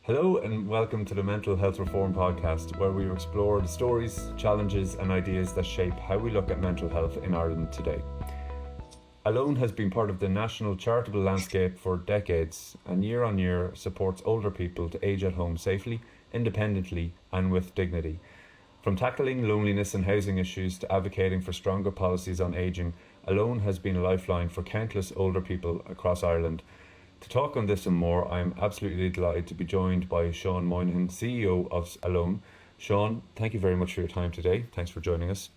Hello and welcome to the Mental Health Reform Podcast, where we explore the stories, challenges and ideas that shape how we look at mental health in Ireland today. Alone has been part of the national charitable landscape for decades and year on year supports older people to age at home safely, independently and with dignity. From tackling loneliness and housing issues to advocating for stronger policies on ageing, Alone has been a lifeline for countless older people across Ireland. To talk on this and more, I am absolutely delighted to be joined by Seán Moynihan, CEO of Alone. Seán, thank you very much for your time today. Thanks for joining us.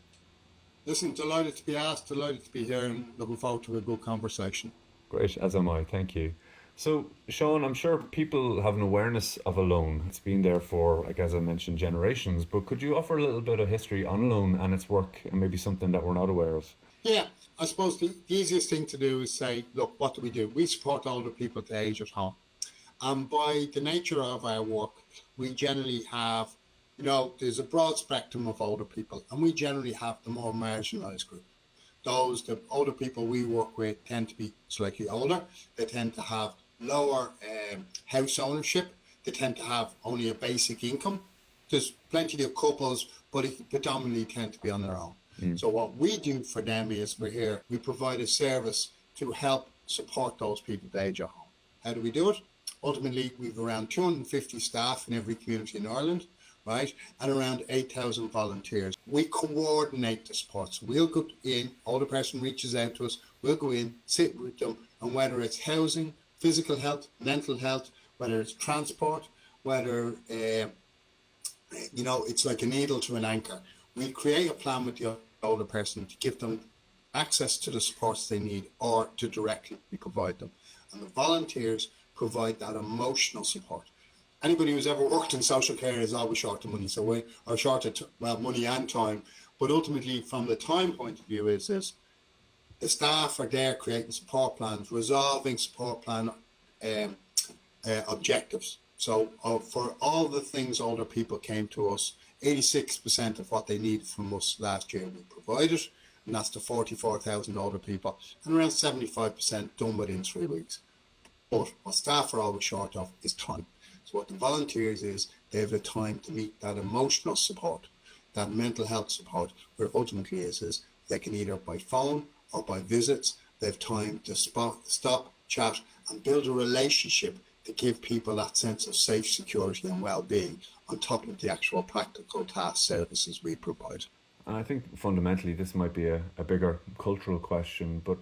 Listen, delighted to be asked, delighted to be here and looking forward to a good conversation. Great, as am I. Thank you. So, Seán, I'm sure people have an awareness of Alone. It's been there for, as I mentioned, generations. But could you offer a little bit of history on Alone and its work and maybe something that we're not aware of? Yeah, I suppose the easiest thing to do is say, look, what do? We support older people to age at home. And by the nature of our work, we generally have, there's a broad spectrum of older people, and we generally have the more marginalised group. The older people we work with tend to be slightly older. They tend to have lower house ownership. They tend to have only a basic income. There's plenty of couples, but it predominantly tend to be on their own. So what we do for them is we provide a service to help support those people to age at home. How do we do it? Ultimately, we've around 250 staff in every community in Ireland, right? And around 8,000 volunteers. We coordinate the support. So we'll go in, older person reaches out to us, we'll go in, sit with them, and whether it's housing, physical health, mental health, whether it's transport, whether, it's like a needle to an anchor. We create a plan with the older person to give them access to the supports they need or to directly provide them. And the volunteers provide that emotional support. Anybody who's ever worked in social care is always short of money, money and time. But ultimately, from the time point of view, is the staff are there creating support plans, resolving support plan objectives. So for all the things older people came to us, 86% of what they needed from us last year we provided, and that's to 44,000 older people, and around 75% done within 3 weeks. But what staff are always short of is time. So what the volunteers is, they have the time to meet that emotional support, that mental health support, where ultimately is they can either by phone or by visits, they have time to stop, chat, and build a relationship to give people that sense of safe, security and well-being on top of the actual practical task services we provide. And I think fundamentally this might be a bigger cultural question, but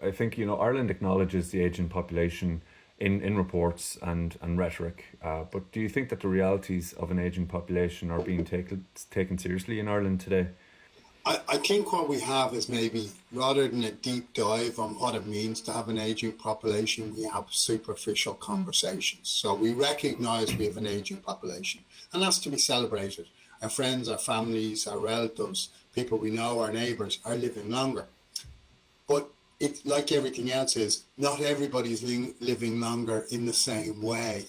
I think, Ireland acknowledges the ageing population in reports and rhetoric, but do you think that the realities of an ageing population are being taken seriously in Ireland today? I think what we have is maybe, rather than a deep dive on what it means to have an ageing population, we have superficial conversations. So we recognise we have an ageing population, and that's to be celebrated. Our friends, our families, our relatives, people we know, our neighbours are living longer. But it's like everything else is, not everybody's living longer in the same way,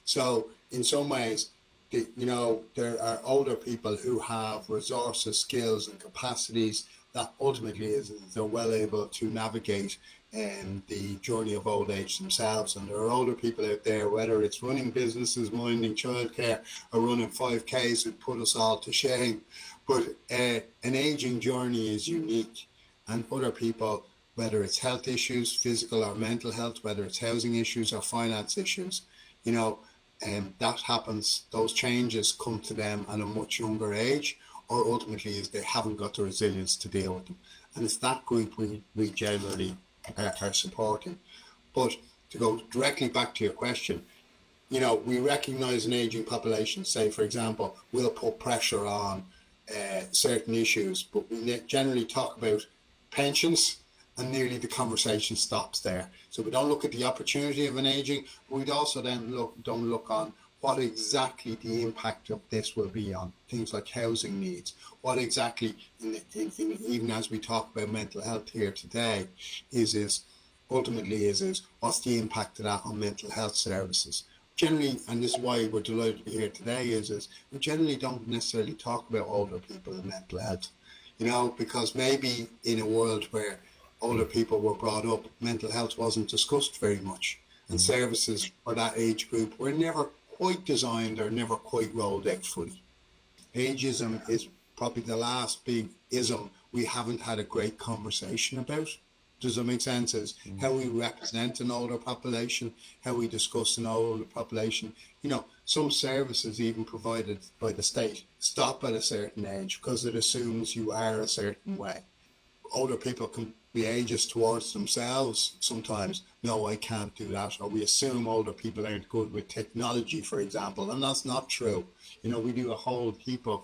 So in some ways, there are older people who have resources, skills and capacities that ultimately they're well able to navigate the journey of old age themselves. And there are older people out there, whether it's running businesses, minding childcare or running 5Ks, who put us all to shame. But an ageing journey is unique, and other people, whether it's health issues, physical or mental health, whether it's housing issues or finance issues, that happens, those changes come to them at a much younger age, or ultimately is they haven't got the resilience to deal with them. And it's that group we generally are supporting. But to go directly back to your question, we recognise an ageing population. Say, for example, we'll put pressure on certain issues, but we generally talk about pensions, and nearly the conversation stops there. So we don't look at the opportunity of an ageing, but we'd also then don't look on what exactly the impact of this will be on things like housing needs. What exactly, even as we talk about mental health here today, is what's the impact of that on mental health services? Generally, and this is why we're delighted to be here today, is we generally don't necessarily talk about older people and mental health, because maybe in a world where older people were brought up, mental health wasn't discussed very much. and services for that age group were never quite designed or never quite rolled out fully. Ageism is probably the last big ism we haven't had a great conversation about. Does that make sense? Is how we represent an older population, how we discuss an older population. You know, some services even provided by the state stop at a certain age because it assumes you are a certain way. Older people can be ageist towards themselves sometimes. No, I can't do that. Or we assume older people aren't good with technology, for example, and that's not true. You know, we do a whole heap of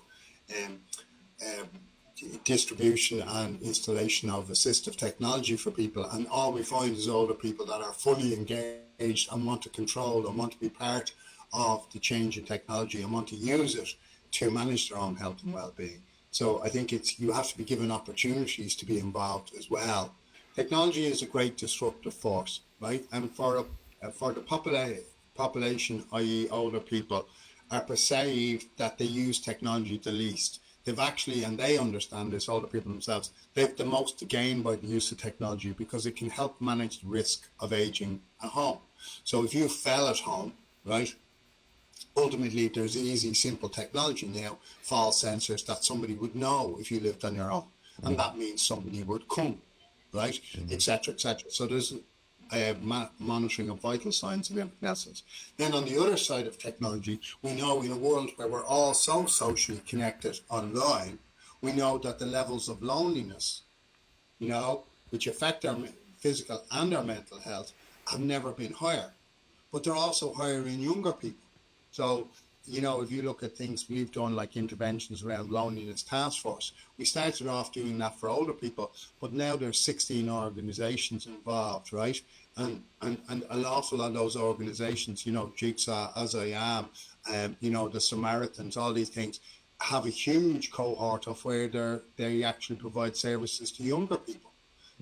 distribution and installation of assistive technology for people, and all we find is older people that are fully engaged and want to control and want to be part of the change in technology and want to use it to manage their own health and well-being. So I think you have to be given opportunities to be involved as well. Technology is a great disruptive force, right? And for the population, i.e. older people, are perceived that they use technology the least. They've actually, and they understand this, older people themselves, they have the most to gain by the use of technology because it can help manage the risk of aging at home. So if you fell at home, right, ultimately there's easy, simple technology now, fall sensors that somebody would know if you lived on your own. And that means somebody would come, right, etc., etc. So there's monitoring of vital signs and everything else. Then on the other side of technology, we know in a world where we're all so socially connected online, we know that the levels of loneliness, you know, which affect our physical and our mental health, have never been higher. But they're also higher in younger people. So, you know, if you look at things we've done like interventions around loneliness task force, we started off doing that for older people, but now there's 16 organizations involved, right? And an awful lot of those organizations, you know, Jigsaw, As I Am, you know, the Samaritans, all these things have a huge cohort of where they actually provide services to younger people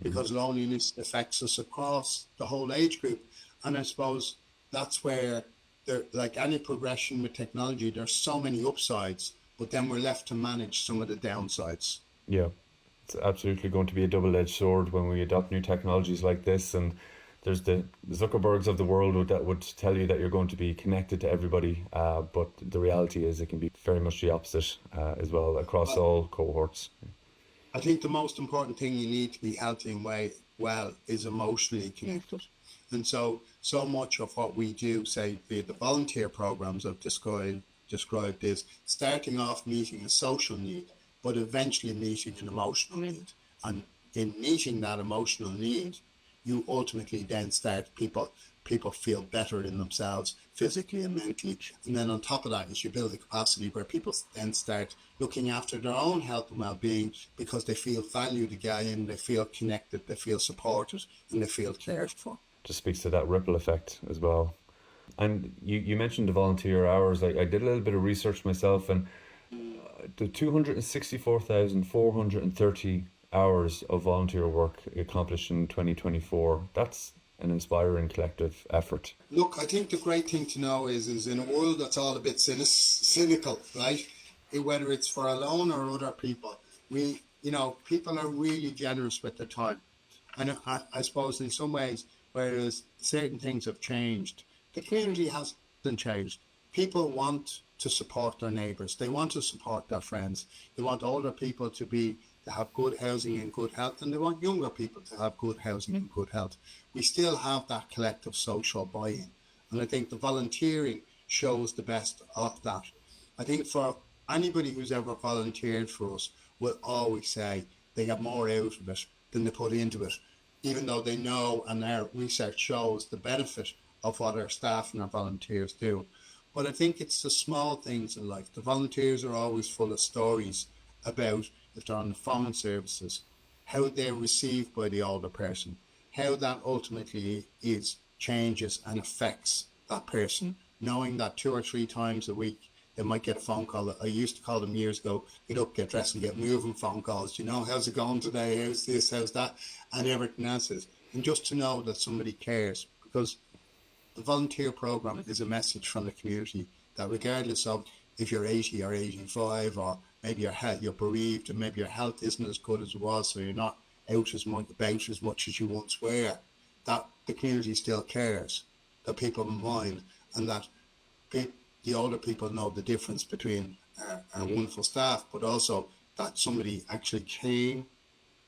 because loneliness affects us across the whole age group. And I suppose that's where like any progression with technology, there's so many upsides, but then we're left to manage some of the downsides. Yeah, it's absolutely going to be a double-edged sword when we adopt new technologies like this. And there's the Zuckerbergs of the world that would tell you that you're going to be connected to everybody, but the reality is it can be very much the opposite as well across all cohorts. I think the most important thing you need to be healthy and well is emotionally connected. And so much of what we do, say, via the volunteer programs I've described is starting off meeting a social need, but eventually meeting an emotional need. And in meeting that emotional need, you ultimately then start people feel better in themselves physically and mentally. And then on top of that is you build a capacity where people then start looking after their own health and well-being because they feel valued again, they feel connected, they feel supported, and they feel cared for. Just speaks to that ripple effect as well. And you mentioned the volunteer hours. I did a little bit of research myself, and the 264,430 hours of volunteer work accomplished in 2024, that's an inspiring collective effort. Look, I think the great thing to know is in a world that's all a bit cynical, right? Whether it's for alone or other people, people are really generous with their time. And I suppose in some ways, whereas certain things have changed, the community hasn't changed. People want to support their neighbours. They want to support their friends. They want older people to have good housing and good health, and they want younger people to have good housing and good health. We still have that collective social buy-in, and I think the volunteering shows the best of that. I think for anybody who's ever volunteered for us will always say they get more out of it than they put into it, even though they know and our research shows the benefit of what our staff and our volunteers do. But I think it's the small things in life. The volunteers are always full of stories about, if they're on the phone services, how they're received by the older person, how that ultimately changes and affects that person, knowing that 2 or 3 times a week they might get a phone call. I used to call them years ago, get up, get dressed and get moving phone calls. You know, how's it going today? How's this, how's that? And everything else is. And just to know that somebody cares, because the volunteer program is a message from the community that regardless of if you're 80 or 85, or maybe you're bereaved and maybe your health isn't as good as it was, so you're not out as much as you once were, that the community still cares. that people mind, and that the older people know the difference between our wonderful staff, but also that somebody actually came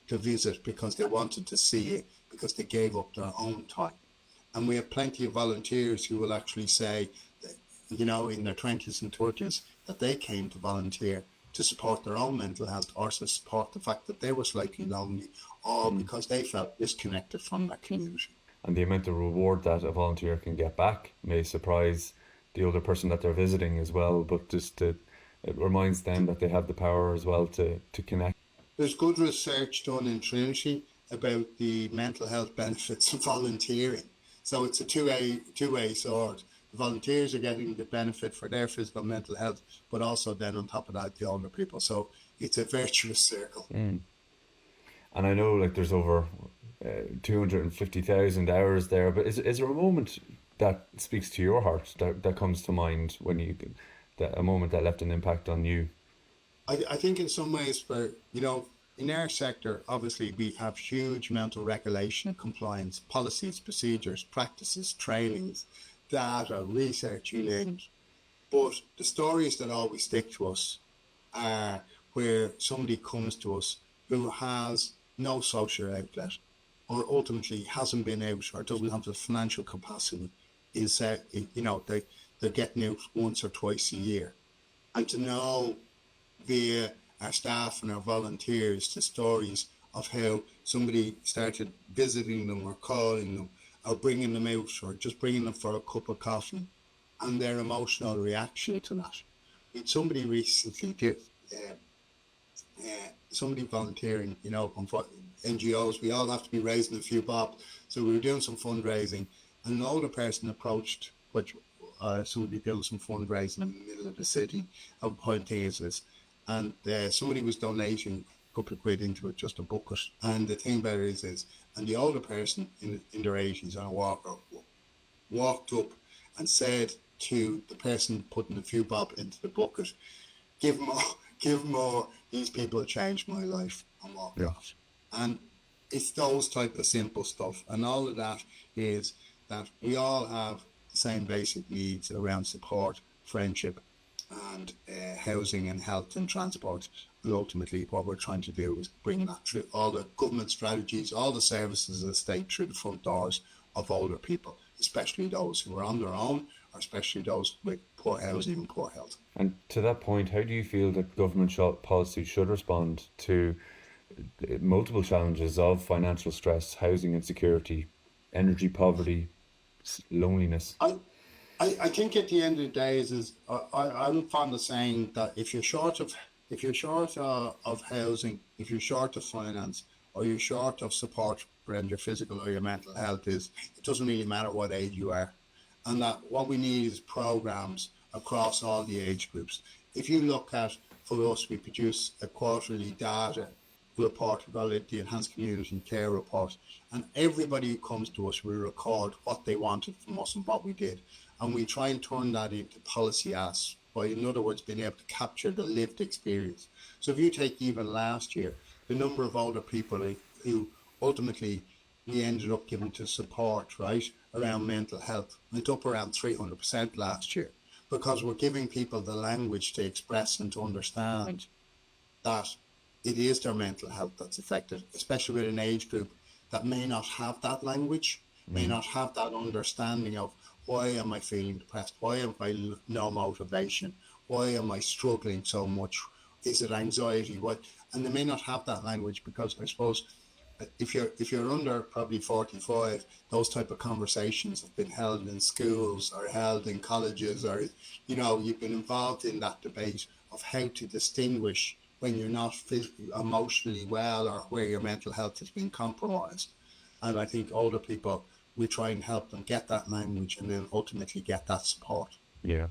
to visit because they wanted to see it, because they gave up their own time. And we have plenty of volunteers who will actually say that, in their 20s and 30s, that they came to volunteer to support their own mental health, or to support the fact that they were slightly lonely, or because they felt disconnected from their community. And the amount of reward that a volunteer can get back may surprise the older person that they're visiting as well, but it reminds them that they have the power as well to connect. There's good research done in Trinity about the mental health benefits of volunteering. So it's a two-way sword. The volunteers are getting the benefit for their physical and mental health, but also then on top of that, the older people. So it's a virtuous circle. And I know there's over 250,000 hours there, but is there a moment that speaks to your heart that comes to mind when a moment that left an impact on you? I think in some ways, where in our sector, obviously we have huge amount of regulation and compliance, policies, procedures, practices, trainings, data, research, you name it. But the stories that always stick to us are where somebody comes to us who has no social outlet, or ultimately hasn't been out, or doesn't have the financial capacity. They're getting out once or twice a year. And to know via our staff and our volunteers the stories of how somebody started visiting them or calling them or bringing them out or just bringing them for a cup of coffee, and their emotional reaction to that. Somebody recently did, somebody volunteering, from NGOs, we all have to be raising a few bob. So we were doing some fundraising, and an older person approached, which somebody doing some fundraising in the middle of the city of Point Thesis, and somebody was donating a couple of quid into it, just a bucket. And the thing about it is and the older person in their 80s on a walker walked up and said to the person putting a few bob into the bucket, give more, these people changed my life, and walked off. And it's those type of simple stuff, and all of that is that we all have the same basic needs around support, friendship, and housing and health and transport. And ultimately what we're trying to do is bring that through all the government strategies, all the services of the state, through the front doors of older people, especially those who are on their own, or especially those with poor housing and poor health. And to that point, how do you feel that government policy should respond to multiple challenges of financial stress, housing insecurity, energy poverty, loneliness? I think at the end of the day I'm fond of saying that if you're short of housing, if you're short of finance, or you're short of support around your physical or your mental health, it doesn't really matter what age you are. And that what we need is programs across all the age groups. If you look at, for us, we produce a quarterly data report, we call it the Enhanced Community Care Report, and everybody who comes to us, we record what they wanted from us and what we did, and we try and turn that into policy asks, by, in other words, being able to capture the lived experience. So if you take even last year, the number of older people who ultimately we ended up giving to support, right, around mental health went up around 300% last year, because we're giving people the language to express and to understand that it is their mental health that's affected, especially with an age group that may not have that language, may not have that understanding of, why am I feeling depressed? Why am I no motivation? Why am I struggling so much? Is it anxiety? What? And they may not have that language, because I suppose if you're under probably 45, those type of conversations have been held in schools or held in colleges, or you've been involved in that debate of how to distinguish when you're not emotionally well, or where your mental health has been compromised. And I think older people, we try and help them get that language, and then ultimately get that support. Yeah.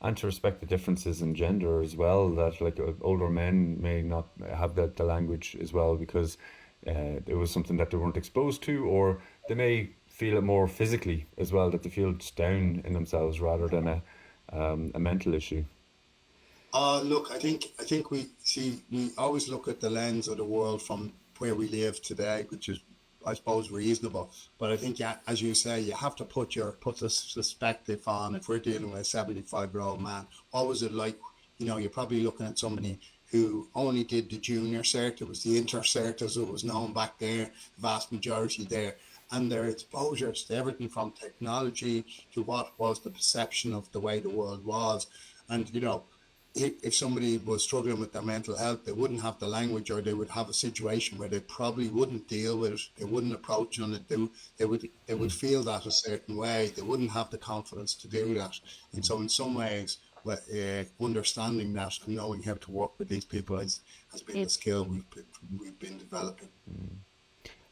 And to respect the differences in gender as well, that older men may not have the language as well, because it was something that they weren't exposed to, or they may feel it more physically as well, that they feel down in themselves rather than a mental issue. Look, I think we always look at the lens of the world from where we live today, which is I suppose, reasonable. But I think, yeah, as you say, you have to put the perspective on. If we're dealing with a 75-year-old man, what was it like? You're probably looking at somebody who only did the junior cert. It was the inter cert, as it was known back there, the vast majority there. And their exposures to everything from technology to what was the perception of the way the world was. And, if somebody was struggling with their mental health, they wouldn't have the language, or they would have a situation where they probably wouldn't deal with it. They wouldn't approach on it. They would feel that a certain way. They wouldn't have the confidence to do that. And so in some ways, understanding that and knowing how to work with these people has been the skill we've been developing.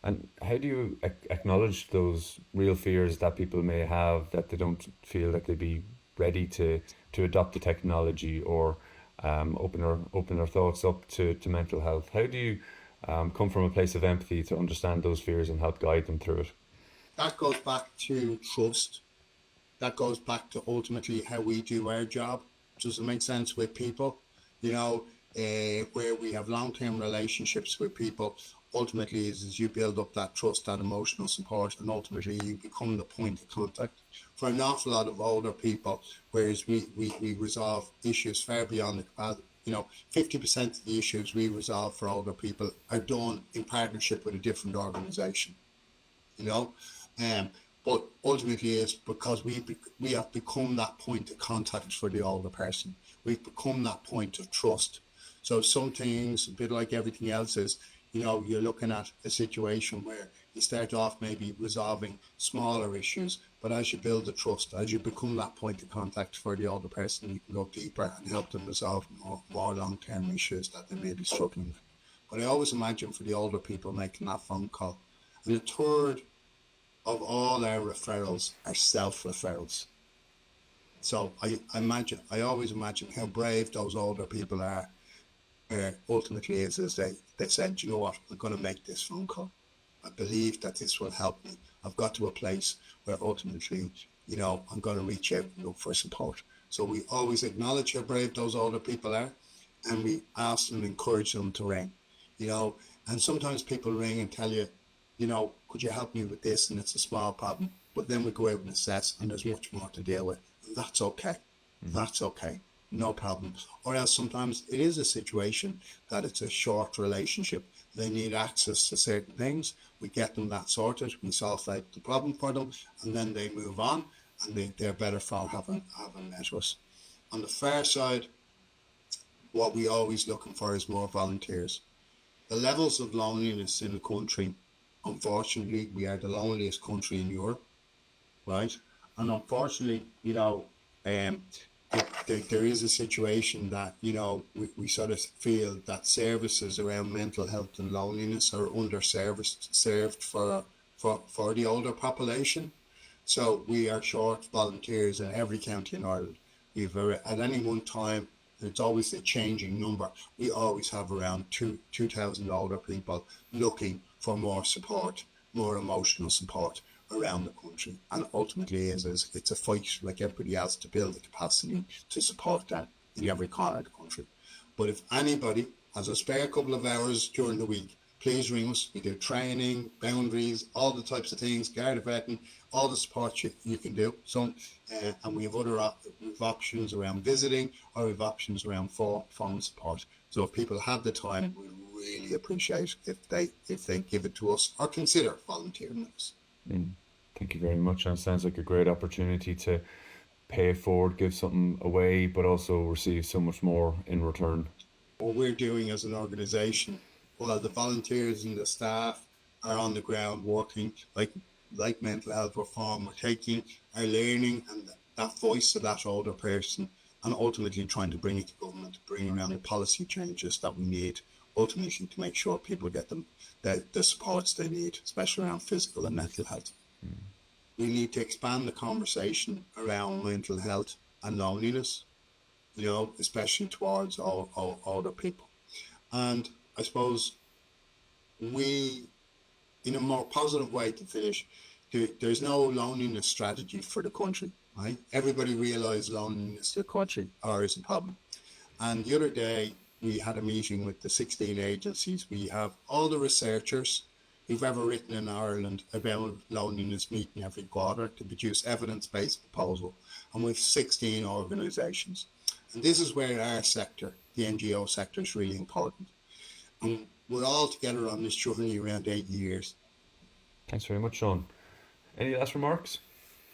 And how do you acknowledge those real fears that people may have, that they don't feel that they'd be ready to adopt the technology, or open their thoughts up to mental health? How do you come from a place of empathy to understand those fears and help guide them through it? That goes back to trust. That goes back to ultimately how we do our job. Does it make sense with people? Where we have long-term relationships with people, ultimately is as you build up that trust, that emotional support, and ultimately you become the point of contact. For an awful lot of older people, whereas we resolve issues far beyond the capacity, 50% of the issues we resolve for older people are done in partnership with a different organisation. But ultimately it's because we have become that point of contact for the older person. We've become that point of trust. So some things, a bit like everything else, is you're looking at a situation where you start off maybe resolving smaller issues, but as you build the trust, as you become that point of contact for the older person, you can go deeper and help them resolve more long-term issues that they may be struggling with. But I always imagine for the older people making that phone call, and a third of all our referrals are self-referrals. So I always imagine how brave those older people are. Ultimately is they said, you know what, I'm going to make this phone call. I believe that this will help me. I've got to a place where ultimately, I'm going to reach out and look for support. So we always acknowledge how brave those older people are, and we ask and encourage them to ring. And sometimes people ring and tell you, could you help me with this? And it's a small problem. But then we go out and assess, and there's much more to deal with. And that's okay. That's okay. No problem. Or else sometimes it is a situation that it's a short relationship. They need access to certain things. We get them that sorted. We solve out the problem for them, and then they move on, and they're better for having met us. On the far side, what we always looking for is more volunteers. The levels of loneliness in the country, unfortunately, we are the loneliest country in Europe, right? And unfortunately, there is a situation that, we sort of feel that services around mental health and loneliness are served for the older population. So we are short volunteers in every county in Ireland. At any one time, it's always a changing number. We always have around 2,000 older people looking for more support, more emotional support around the country. And ultimately it's a fight like everybody else to build the capacity to support that in every corner of the country. But if anybody has a spare couple of hours during the week, please ring us. We do training, boundaries, all the types of things, guard vetting, all the support you can do. So, and we have we've options around visiting, or we have options around phone support. So if people have the time, we really appreciate if they give it to us or consider volunteering with us. Thank you very much. And it sounds like a great opportunity to pay it forward, give something away, but also receive so much more in return. What we're doing as an organisation, well, the volunteers and the staff are on the ground working like mental health reform. We're taking our learning and that voice of that older person and ultimately trying to bring it to government, to bring around the policy changes that we need, ultimately to make sure people get the supports they need, especially around physical and mental health. We need to expand the conversation around mental health and loneliness, especially towards older people. And I suppose we, in a more positive way to finish, there's no loneliness strategy for the country, right? Everybody realised loneliness in the country is a problem. And the other day, we had a meeting with the 16 agencies. We have all the researchers we've ever written in Ireland about loneliness meeting every quarter to produce evidence-based proposal, and with 16 organisations. And this is where our sector, the NGO sector, is really important. And we're all together on this journey around 8 years. Thanks very much, Seán. Any last remarks?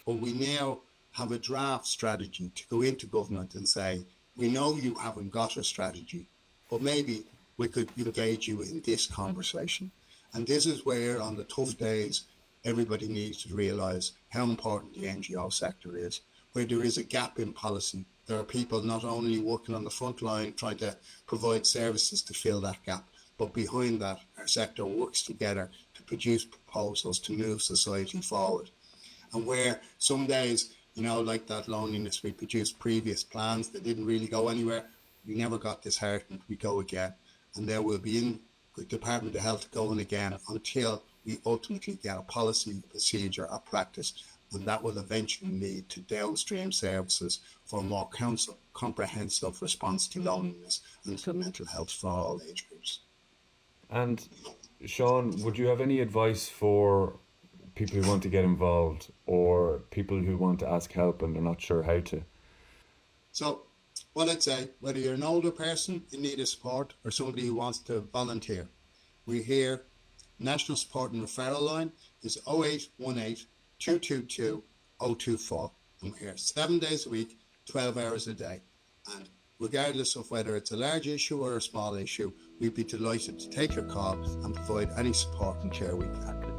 But we now have a draft strategy to go into government and say, we know you haven't got a strategy, but maybe we could engage you in this conversation. And this is where, on the tough days, everybody needs to realise how important the NGO sector is. Where there is a gap in policy, there are people not only working on the front line trying to provide services to fill that gap, but behind that, our sector works together to produce proposals to move society forward. And where some days, like that loneliness, we produced previous plans that didn't really go anywhere. We never got disheartened. We go again. And there will be in the Department of Health going again until we ultimately get a policy, procedure, or practice. And that will eventually lead to downstream services for a more comprehensive response to loneliness and to mental health for all age groups. And Seán, would you have any advice for people who want to get involved or people who want to ask help and they're not sure how to? So what I'd say, whether you're an older person in need of support or somebody who wants to volunteer, we're here. National Support and Referral Line is 0818 222 024. And we're here 7 days a week, 12 hours a day. And regardless of whether it's a large issue or a small issue, we'd be delighted to take your call and provide any support and care we can.